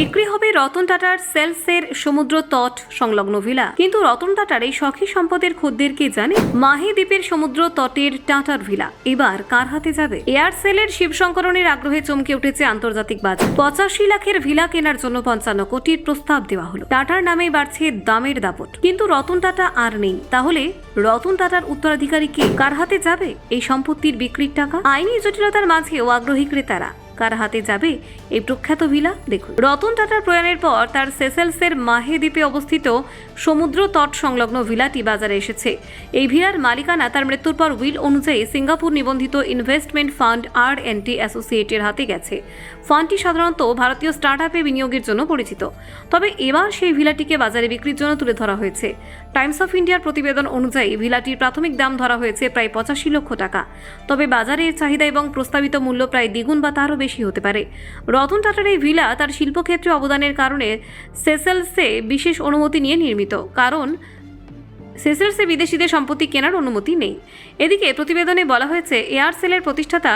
বিক্রি হবে রতন টাটার সেলসের সমুদ্র তট সংলগ্ন ভিলা। কিন্তু রতন টাটার এই শখী সম্পদের খদ্দের কে জানে? মাহে দ্বীপের সমুদ্র তটের টাটার ভিলা এবার কার হাতে যাবে? এয়ারসেলের শিবশঙ্করনের আগ্রহে চমকে উঠেছে আন্তর্জাতিক বাজার। 85 লাখের ভিলা কেনার জন্য 55 কোটির প্রস্তাব দেওয়া হলো। টাটার নামেই বাড়ছে দামের দাপট। কিন্তু রতন টাটা আর নেই। তাহলে রতন টাটার উত্তরাধিকারী কে? কার হাতে যাবে এই সম্পত্তির বিক্রির টাকা? আইনি জটিলতার মাঝেও আগ্রহী ক্রেতারা। কার হাতে যাবে এই প্রখ্যাত ভিলা? দেখুন, রতন টাটার প্রয়াণের পর তার সেসেলসের মাহে দ্বীপে অবস্থিত সমুদ্র তট সংলগ্ন ভিলাটি বাজারে এসেছে। এই ভিলার মালিকানা তার মৃত্যুর পর উইল অনুযায়ী সিঙ্গাপুর নিবন্ধিত ইনভেস্টমেন্ট ফান্ড R&T অ্যাসোসিয়েটের হাতে গেছে। ফান্ডটি সাধারণত ভারতীয় স্টার্টআপে বিনিয়োগের জন্য পরিচিত। তবে এবার সেই ভিলাটিকে বাজারে বিক্রির জন্য তুলে ধরা হয়েছে। টাইমস অফ ইন্ডিয়ার প্রতিবেদন অনুযায়ী ভিলাটির প্রাথমিক দাম ধরা হয়েছে প্রায় 85 লক্ষ টাকা। তবে বাজারের চাহিদা এবং প্রস্তাবিত মূল্য প্রায় দ্বিগুণ বা তারও বেশি হতে পারে। রতন টাটার এই ভিলা তার শিল্পক্ষেত্রে অবদানের কারণে সেসেলসে বিশেষ অনুমতি নিয়ে নির্মিত। কারণ সেসেলসে বিদেশিদের সম্পত্তি কেনার অনুমতি নেই। এদিকে প্রতিবেদনে বলা হয়েছে, এয়ারসেলের প্রতিষ্ঠাতা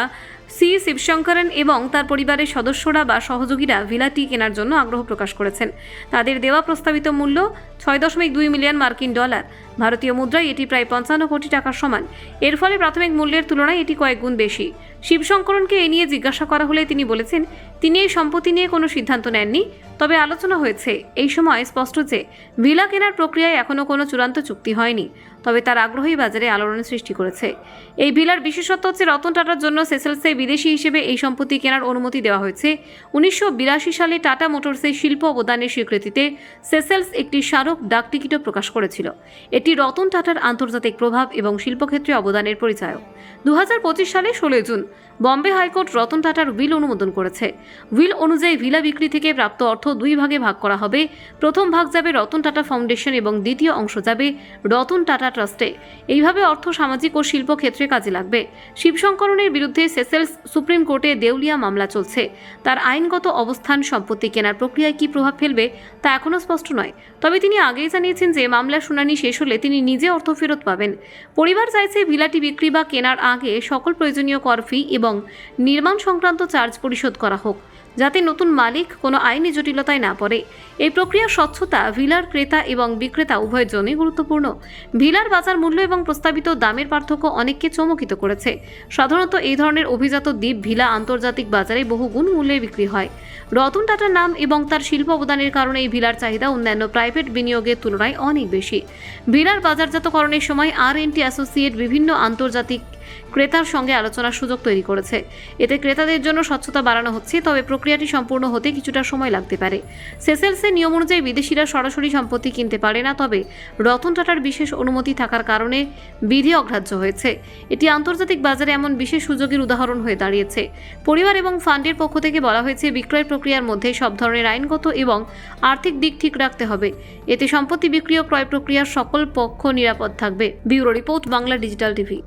শিবশঙ্করন এবং তার পরিবারের সদস্যরা বা সহযোগীরা ভিলাটি কেনার জন্য আগ্রহ প্রকাশ করেছেন। তাদের দেওয়া প্রস্তাবিত মূল্য $6.2 মিলিয়ন মার্কিন ডলার। ভারতীয় মুদ্রায় এটি প্রায় 55 কোটি টাকার সমান। এর ফলে প্রাথমিক মূল্যের তুলনায় এটি কয়েক গুণ বেশি। শিবশঙ্করনকে এ নিয়ে জিজ্ঞাসা করা হলে তিনি বলেছেন, তিনি এই সম্পত্তি নিয়ে কোনো সিদ্ধান্ত নেননি, তবে আলোচনা হয়েছে। এই সময় স্পষ্ট যে ভিলা কেনার প্রক্রিয়ায় এখনও কোনো চূড়ান্ত চুক্তি হয়নি, তবে তার আগ্রহী বাজারে আলোড়ন সৃষ্টি করেছে। এই ভিলার বিশেষত্ব হচ্ছে রতন টাটার জন্য সেসেলসে বিদেশি হিসেবে এই সম্পত্তি কেনার অনুমতি দেওয়া হয়েছে। 1982 সালে টাটা মোটরসের শিল্প অবদানের স্বীকৃতিতে সেসেলস একটি স্মারক ডাকটিকিটও প্রকাশ করেছিল। এটি রতন টাটার আন্তর্জাতিক প্রভাব এবং শিল্পক্ষেত্রে অবদানের পরিচায়ক। 2025 সালে 16 জুন বম্বে হাইকোর্ট রতন টাটার উইল অনুমোদন করেছে। উইল অনুযায়ী ভিলা বিক্রি থেকে প্রাপ্ত অর্থ 2 ভাগে ভাগ করা হবে। প্রথম ভাগ যাবে রতন টাটা ফাউন্ডেশন এবং দ্বিতীয় অংশ যাবে রতন টাটা ট্রাস্টে। এইভাবে অর্থ সামাজিক ও শিল্প ক্ষেত্রে কাজে লাগবে। শিবশঙ্করনের বিরুদ্ধে সেসেলস সুপ্রিম কোর্টে দেউলিয়া মামলা চলছে। তার আইনগত অবস্থান সম্পত্তি কেনার প্রক্রিয়ায় কি প্রভাব ফেলবে তা এখনও স্পষ্ট নয়। তবে তিনি আগেই জানিয়েছেন যে মামলার শুনানি শেষ হলে তিনি নিজে অর্থ ফেরত পাবেন। পরিবার চাইছে ভিলাটি বিক্রি বা কেনার আগে সকল প্রয়োজনীয় কর ফি এবং নির্মাণ সংক্রান্ত চার্জ পরিশোধ করা হোক, যাতে নতুন মালিক কোনো আইনি জটিলতায় না পড়ে। এই প্রক্রিয়ার স্বচ্ছতা ভিলার ক্রেতা এবং বিক্রেতা উভয়ের জন্যই গুরুত্বপূর্ণ। ভিলার বাজার মূল্য এবং প্রস্তাবিত দামের পার্থক্য অনেককে চমকিত করেছে। সাধারণত এই ধরনের অভিজাত দ্বীপ ভিলা আন্তর্জাতিক বাজারে বহু গুণ মূল্যে বিক্রি হয়। রতন টাটার নাম এবং তার শিল্প অবদানের কারণে এই ভিলার চাহিদা অন্যান্য প্রাইভেট বিনিয়োগের তুলনায় অনেক বেশি। ভিলার বাজারজাতকরণের সময় R&T অ্যাসোসিয়েট বিভিন্ন আন্তর্জাতিক ক্রেতার সঙ্গে আলোচনার সুযোগ তৈরি করেছে। এতে ক্রেতাদের জন্য স্বচ্ছতা বাড়ানো হচ্ছে, তবে প্রক্রিয়াটি সম্পূর্ণ হতে কিছুটা সময় লাগতে পারে। সেসেলসের নিয়ম অনুযায়ী বিদেশিরা সরাসরি সম্পত্তি কিনতে পারে না, তবে রতন টাটার বিশেষ অনুমতি থাকার কারণে বিধি অগ্রাহ্য হয়েছে। এটি আন্তর্জাতিক বাজারে এমন বিশেষ সুযোগের উদাহরণ হয়ে দাঁড়িয়েছে। পরিবার এবং ফান্ডের পক্ষ থেকে বলা হয়েছে, বিক্রয় প্রক্রিয়ার মধ্যে সব ধরনের আইনগত এবং আর্থিক দিক ঠিক রাখতে হবে। এতে সম্পত্তি বিক্রি ও ক্রয় প্রক্রিয়ার সকল পক্ষ নিরাপদ থাকবে। Bureau report, Bangla digital TV.